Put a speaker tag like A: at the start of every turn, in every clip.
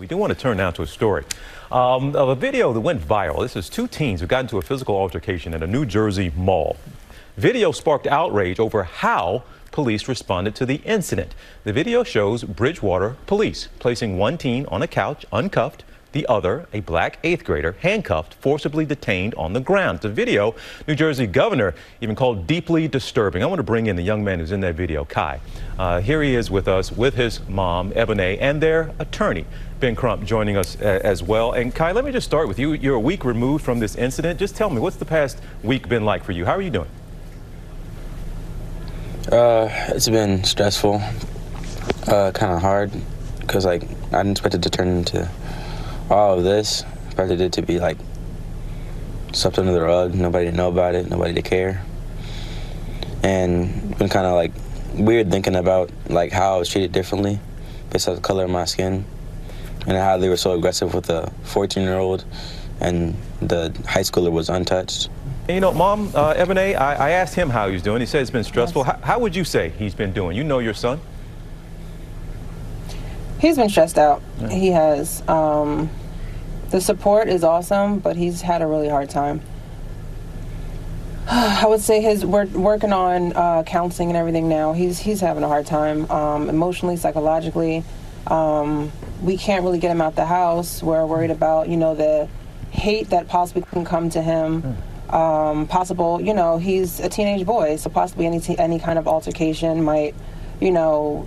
A: We do want to turn now to a story of a video that went viral. This is two teens who got into a physical altercation at a New Jersey mall. Video sparked outrage over how police responded to the incident. The video shows Bridgewater police placing one teen on a couch, uncuffed, the other, a black 8th grader, handcuffed, forcibly detained on the ground. The video, New Jersey governor even called deeply disturbing. I want to bring in the young man who's in that video, Kai. Here he is with us, with his mom, Ebony, and their attorney, Ben Crump, joining us as well. And Kai, let me just start with you. You're a week removed from this incident. Just tell me, what's the past week been like for you? How are you doing?
B: It's been stressful, kind of hard, because I didn't expect it to turn into all of this. I expected it to be like swept under the rug, nobody to know about it, nobody to care. And been kind of like weird thinking about like how I was treated differently based on the color of my skin, and how they were so aggressive with a 14-year-old and the high schooler was untouched.
A: You know, Mom, Ebony, I asked him how he's doing. He said it's been stressful. Yes. How would you say he's been doing? You know your son.
C: He's been stressed out. Yeah. He has. The support is awesome, but he's had a really hard time. I would say we're working on counseling and everything now. He's having a hard time emotionally, psychologically. We can't really get him out the house. We're worried about, you know, the hate that possibly can come to him. Possible, you know, he's a teenage boy, so possibly any kind of altercation might, you know,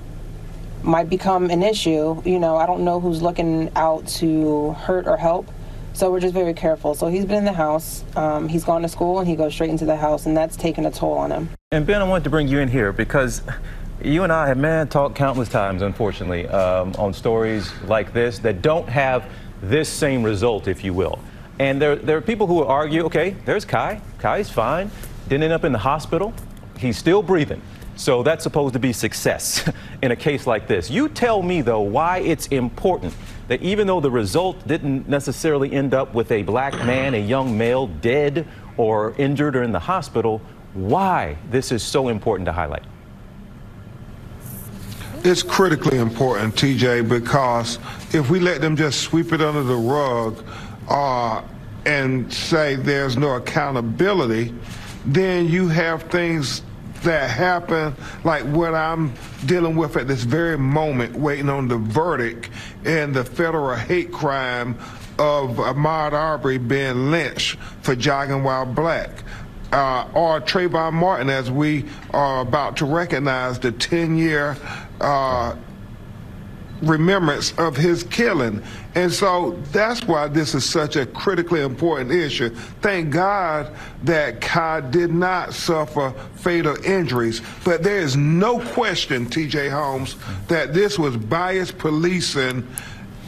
C: might become an issue. You know, I don't know who's looking out to hurt or help, so we're just very careful. So he's been in the house, he's gone to school, and he goes straight into the house, and that's taken a toll on him. And
A: Ben, I wanted to bring you in here because you and I have, talked countless times, unfortunately, on stories like this that don't have this same result, if you will. And there are people who will argue, okay, there's Kai. Kai's fine. Didn't end up in the hospital. He's still breathing. So that's supposed to be success in a case like this. You tell me, though, why it's important that even though the result didn't necessarily end up with a black man, a young male, dead or injured or in the hospital, why this is so important to highlight.
D: It's critically important, TJ, because if we let them just sweep it under the rug and say there's no accountability, then you have things that happen like what I'm dealing with at this very moment, waiting on the verdict in the federal hate crime of Ahmaud Arbery being lynched for jogging while black. Or Trayvon Martin, as we are about to recognize the 10-year remembrance of his killing. And so that's why this is such a critically important issue. Thank God that Kai did not suffer fatal injuries, but there is no question, TJ Holmes, that this was biased policing,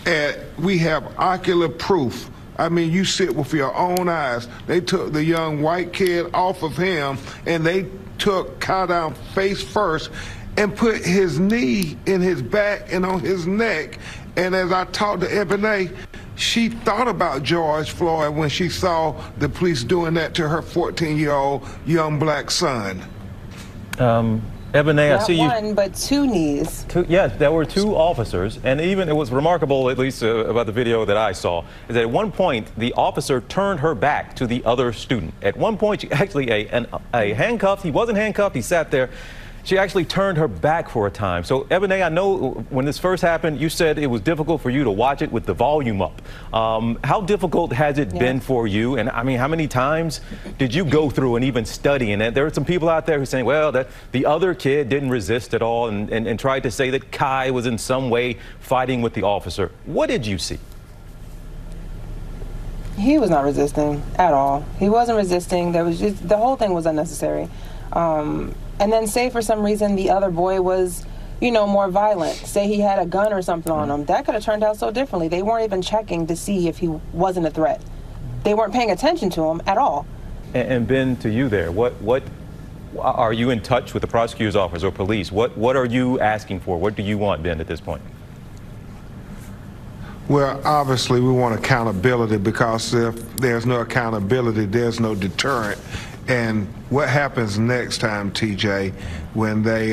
D: and we have ocular proof. I mean, you see it with your own eyes. They took the young white kid off of him, and they took Kai down face first and put his knee in his back and on his neck. And as I talked to Ebony, she thought about George Floyd when she saw the police doing that to her 14-year-old young black son.
A: Ebony, I see you.
C: Not one, but two knees.
A: Yeah, there were two officers, and even it was remarkable, at least about the video that I saw, is that at one point the officer turned her back to the other student. At one point, she actually a handcuffed. He wasn't handcuffed. He sat there. She actually turned her back for a time. So, Ebony, I know when this first happened, you said it was difficult for you to watch it with the volume up. How difficult has it been for you? And I mean, how many times did you go through and even study? And there are some people out there who are saying, well, that the other kid didn't resist at all and tried to say that Kai was in some way fighting with the officer. What did you see?
C: He was not resisting at all. He wasn't resisting. There was just, the whole thing was unnecessary. And then say for some reason the other boy was, you know, more violent. Say he had a gun or something on him. That could have turned out so differently. They weren't even checking to see if he wasn't a threat. They weren't paying attention to him at all.
A: And Ben, to you there, what are you in touch with the prosecutor's office or police? What are you asking for? What do you want, Ben, at this point?
D: Well, obviously we want accountability, because if there's no accountability, there's no deterrent. And what happens next time, TJ, when they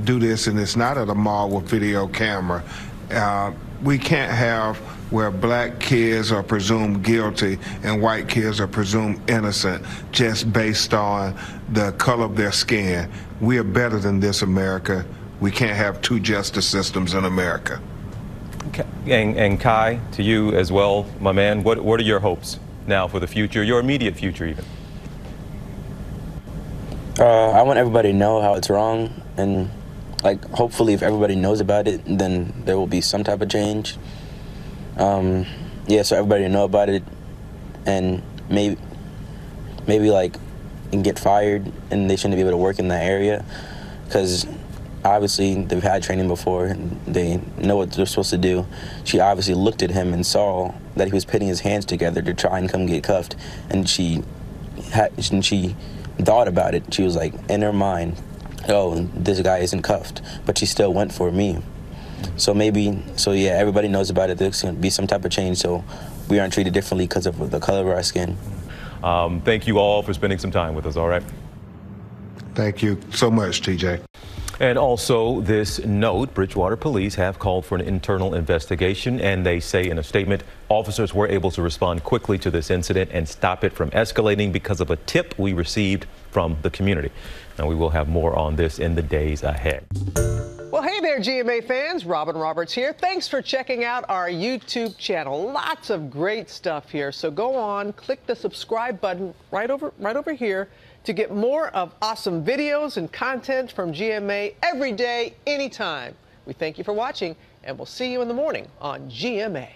D: do this and it's not at a mall with video camera? We can't have where black kids are presumed guilty and white kids are presumed innocent just based on the color of their skin. We are better than this, America. We can't have two justice systems in America.
A: And Kai, to you as well, my man, what are your hopes now for the future, your immediate future even?
B: I want everybody to know how it's wrong, and like hopefully if everybody knows about it, then there will be some type of change. Yeah, so everybody know about it, and maybe like and get fired, and they shouldn't be able to work in that area, because obviously they've had training before and they know what they're supposed to do. She obviously looked at him and saw that he was putting his hands together to try and come get cuffed, and she thought about it. She was like, in her mind, oh, this guy isn't cuffed, but she still went for me. So yeah, everybody knows about it. There's going to be some type of change, so we aren't treated differently because of the color of our skin.
A: Thank you all for spending some time with us, all right?
D: Thank you so much, TJ.
A: And also this note, Bridgewater police have called for an internal investigation, and they say in a statement, officers were able to respond quickly to this incident and stop it from escalating because of a tip we received from the community. Now, we will have more on this in the days ahead.
E: Well, hey there, GMA fans. Robin Roberts here. Thanks for checking out our YouTube channel. Lots of great stuff here. So go on, click the subscribe button right over here to get more of awesome videos and content from GMA every day, anytime. We thank you for watching, and we'll see you in the morning on GMA.